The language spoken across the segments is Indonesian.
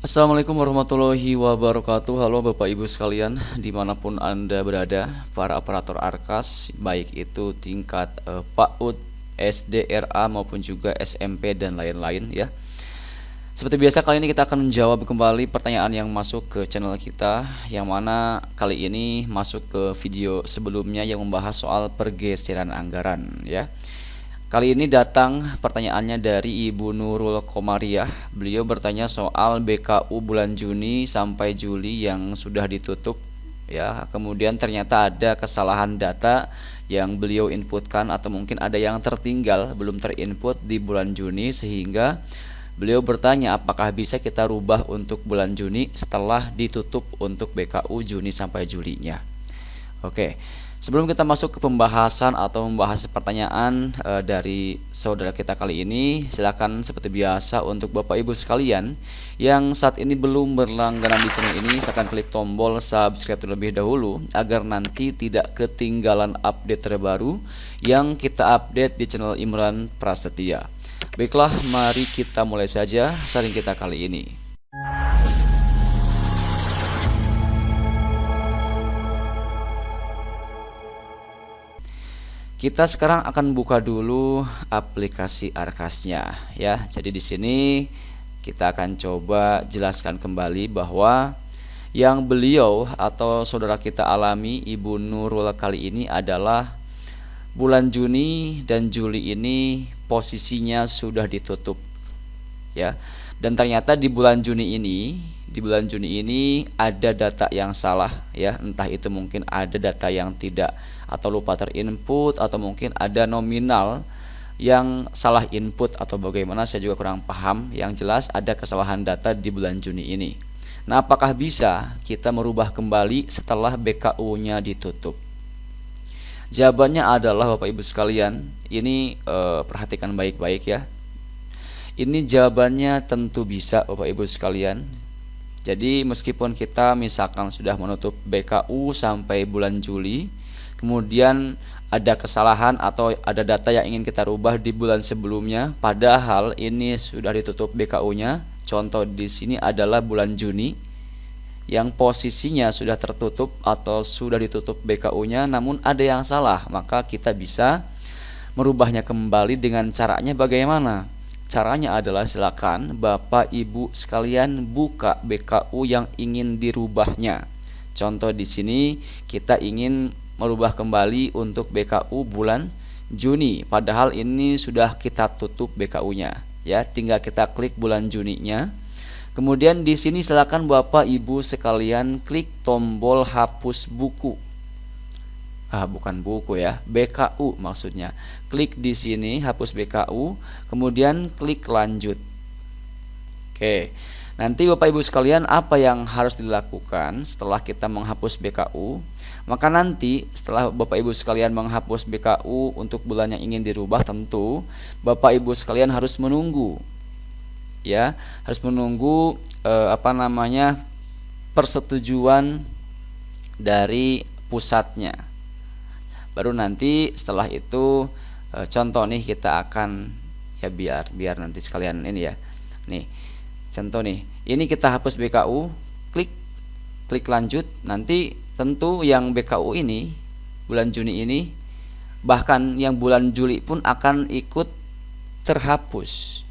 Assalamualaikum warahmatullahi wabarakatuh. Halo Bapak Ibu sekalian, dimanapun Anda berada, para operator Arkas, baik itu tingkat PAUD, SDRA maupun juga SMP dan lain-lain ya. Seperti biasa, kali ini kita akan menjawab kembali pertanyaan yang masuk ke channel kita, yang mana kali ini masuk ke video sebelumnya yang membahas soal pergeseran anggaran ya. Kali ini datang pertanyaannya dari Ibu Nurul Komariah. Beliau bertanya soal BKU bulan Juni sampai Juli yang sudah ditutup ya. Kemudian ternyata ada kesalahan data yang beliau inputkan atau mungkin ada yang tertinggal belum terinput di bulan Juni, sehingga beliau bertanya apakah bisa kita rubah untuk bulan Juni setelah ditutup untuk BKU Juni sampai Julinya. Oke. Sebelum kita masuk ke pembahasan atau membahas pertanyaan dari saudara kita kali ini, silakan seperti biasa untuk Bapak Ibu sekalian yang saat ini belum berlangganan di channel ini, silakan klik tombol subscribe terlebih dahulu agar nanti tidak ketinggalan update terbaru yang kita update di channel Imran Prasetya. Baiklah, mari kita mulai saja sharing kita kali ini. Kita sekarang akan buka dulu aplikasi Arkasnya ya. Jadi di sini kita akan coba jelaskan kembali bahwa yang beliau atau saudara kita alami Ibu Nurul kali ini adalah bulan Juni dan Juli ini posisinya sudah ditutup ya. Dan ternyata di bulan Juni ini ada data yang salah ya, entah itu mungkin ada data yang tidak atau lupa terinput, atau mungkin ada nominal yang salah input atau bagaimana, saya juga kurang paham. Yang jelas ada kesalahan data di bulan Juni ini. Nah, apakah bisa kita merubah kembali setelah BKU-nya ditutup? Jawabannya adalah Bapak Ibu sekalian, ini perhatikan baik-baik ya. Ini jawabannya tentu bisa Bapak Ibu sekalian. Jadi meskipun kita misalkan sudah menutup BKU sampai bulan Juli, kemudian ada kesalahan atau ada data yang ingin kita rubah di bulan sebelumnya, padahal ini sudah ditutup BKU-nya. Contoh di sini adalah bulan Juni yang posisinya sudah tertutup atau sudah ditutup BKU-nya, namun ada yang salah, maka kita bisa merubahnya kembali. Dengan caranya bagaimana? Caranya adalah silakan Bapak Ibu sekalian buka BKU yang ingin dirubahnya. Contoh di sini kita ingin merubah kembali untuk BKU bulan Juni, padahal ini sudah kita tutup BKU-nya ya. Tinggal kita klik bulan Juninya. Kemudian di sini silakan Bapak Ibu sekalian klik tombol hapus buku. Bukan buku ya, BKU maksudnya. Klik di sini hapus BKU, kemudian klik lanjut. Oke. Nanti Bapak Ibu sekalian, apa yang harus dilakukan setelah kita menghapus BKU? Maka nanti setelah Bapak Ibu sekalian menghapus BKU untuk bulan yang ingin dirubah, tentu Bapak Ibu sekalian harus menunggu ya, harus menunggu persetujuan dari pusatnya. Baru nanti setelah itu contoh nih kita akan ya, biar nanti sekalian ini ya. Nih, contoh nih. Ini kita hapus BKU, klik lanjut. Nanti tentu yang BKU ini bulan Juni ini, bahkan yang bulan Juli pun akan ikut terhapus.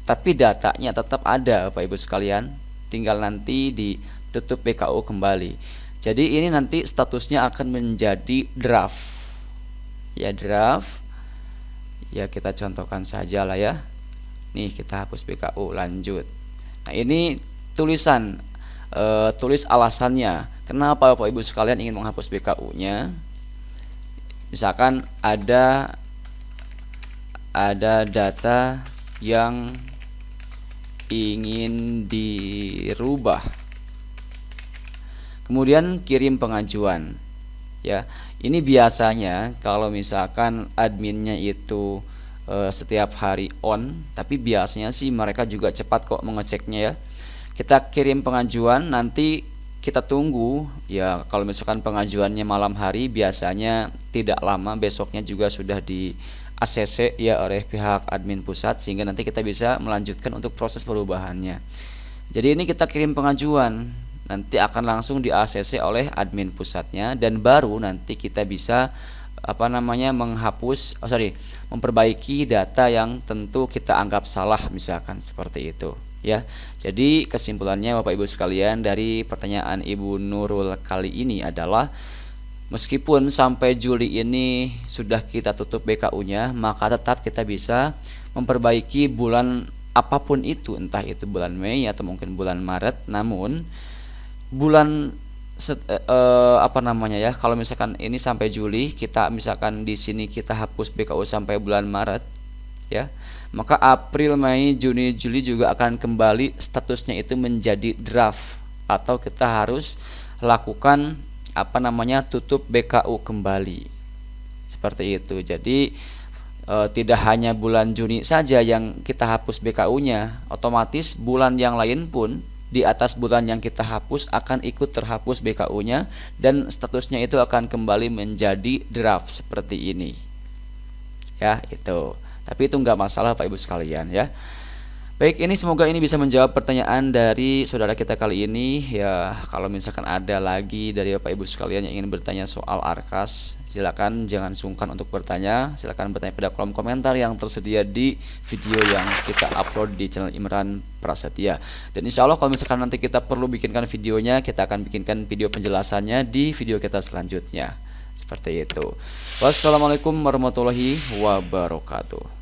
Tapi datanya tetap ada Bapak Ibu sekalian. Tinggal nanti ditutup BKU kembali. Jadi ini nanti statusnya akan menjadi draft ya, draft ya. Kita contohkan saja lah ya. Nih kita hapus BKU, lanjut. Nah ini tulisan tulis alasannya kenapa Bapak Ibu sekalian ingin menghapus BKU-nya. Misalkan ada data yang ingin dirubah, kemudian kirim pengajuan ya. Ini biasanya kalau misalkan adminnya itu setiap hari on, tapi biasanya sih mereka juga cepat kok mengeceknya ya. Kita kirim pengajuan, nanti kita tunggu ya. Kalau misalkan pengajuannya malam hari, biasanya tidak lama besoknya juga sudah di ACC ya oleh pihak admin pusat, sehingga nanti kita bisa melanjutkan untuk proses perubahannya. Jadi ini kita kirim pengajuan, nanti akan langsung di ACC oleh admin pusatnya, dan baru nanti kita bisa memperbaiki data yang tentu kita anggap salah, misalkan seperti itu ya. Jadi kesimpulannya Bapak Ibu sekalian dari pertanyaan Ibu Nurul kali ini adalah, meskipun sampai Juli ini sudah kita tutup BKU-nya, maka tetap kita bisa memperbaiki bulan apapun itu, entah itu bulan Mei atau mungkin bulan Maret. Namun bulan kalau misalkan ini sampai Juli, kita misalkan di sini kita hapus BKU sampai bulan Maret ya, maka April, Mei, Juni, Juli juga akan kembali statusnya itu menjadi draft, atau kita harus lakukan tutup BKU kembali seperti itu. Jadi tidak hanya bulan Juni saja yang kita hapus BKU-nya, otomatis bulan yang lain pun di atas bulan yang kita hapus akan ikut terhapus BKU-nya, dan statusnya itu akan kembali menjadi draft seperti ini ya. Itu tapi itu nggak masalah Pak Ibu sekalian ya. Baik, ini semoga ini bisa menjawab pertanyaan dari saudara kita kali ini ya. Kalau misalkan ada lagi dari Bapak Ibu sekalian yang ingin bertanya soal Arkas, silakan jangan sungkan untuk bertanya. Silakan bertanya pada kolom komentar yang tersedia di video yang kita upload di channel Imran Prasetya. Dan insya Allah kalau misalkan nanti kita perlu bikinkan videonya, kita akan bikinkan video penjelasannya di video kita selanjutnya. Seperti itu. Wassalamualaikum warahmatullahi wabarakatuh.